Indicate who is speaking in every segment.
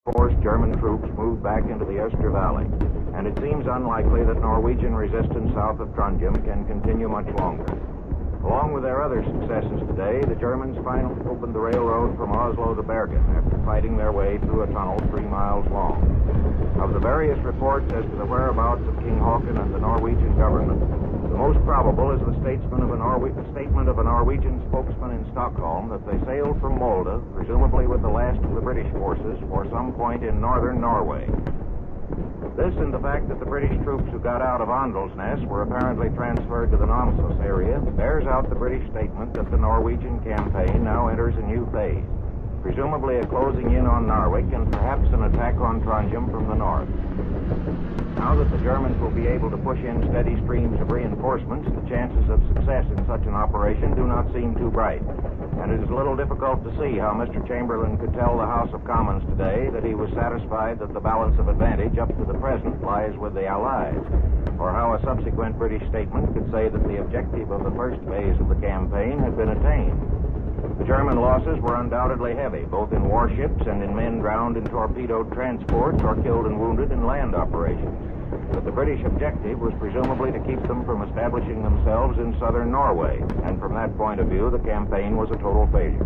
Speaker 1: reinforced German troops moved back into the Öster Valley, and it seems unlikely that Norwegian resistance south of Trondheim can continue much longer. Along with their other successes today, the Germans finally opened the railroad from Oslo to Bergen after fighting their way through a tunnel 3 miles long. Of the various reports as to the whereabouts of King Haakon and the Norwegian government, the most probable is the statement of a Norwegian spokesman in Stockholm that they sailed from Molde, presumably with the last of the British forces, for some point in northern Norway. This and the fact that the British troops who got out of Andalsnes were apparently transferred to the Namsos area bears out the British statement that the Norwegian campaign now enters a new phase, presumably a closing in on Narvik and perhaps an attack on Trondheim from the north. Now that the Germans will be able to push in steady streams of reinforcements, the chances of success in such an operation do not seem too bright, and it is a little difficult to see how Mr. Chamberlain could tell the House of Commons today that he was satisfied that the balance of advantage up to the present lies with the Allies, or how a subsequent British statement could say that the objective of the first phase of the campaign had been attained. The German losses were undoubtedly heavy, both in warships and in men drowned in torpedoed transports or killed and wounded in land operations. But the British objective was presumably to keep them from establishing themselves in southern Norway, and from that point of view, the campaign was a total failure.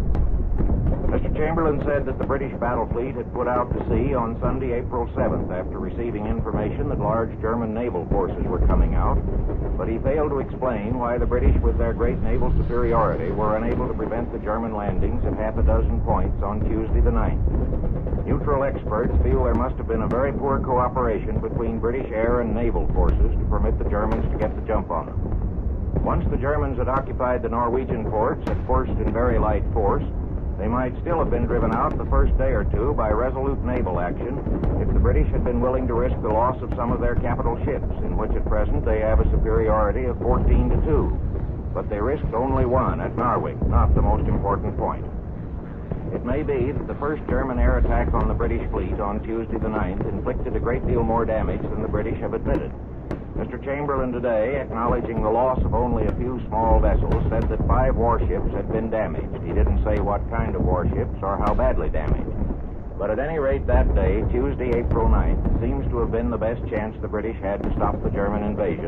Speaker 1: Mr. Chamberlain said that the British battle fleet had put out to sea on Sunday, April 7th, after receiving information that large German naval forces were coming out, but he failed to explain why the British, with their great naval superiority, were unable to prevent the German landings at half a dozen points on Tuesday the 9th. Neutral experts feel there must have been a very poor cooperation between British air and naval forces to permit the Germans to get the jump on them. Once the Germans had occupied the Norwegian ports, at first in very light force, they might still have been driven out the first day or two by resolute naval action if the British had been willing to risk the loss of some of their capital ships, in which at present they have a superiority of 14-2. But they risked only one at Narvik, not the most important point. It may be that the first German air attack on the British fleet on Tuesday the 9th inflicted a great deal more damage than the British have admitted. Mr. Chamberlain today, acknowledging the loss of only a few small vessels, said that 5 warships had been damaged. He didn't say what kind of warships or how badly damaged. But at any rate that day, Tuesday, April 9th, seems to have been the best chance the British had to stop the German invasion.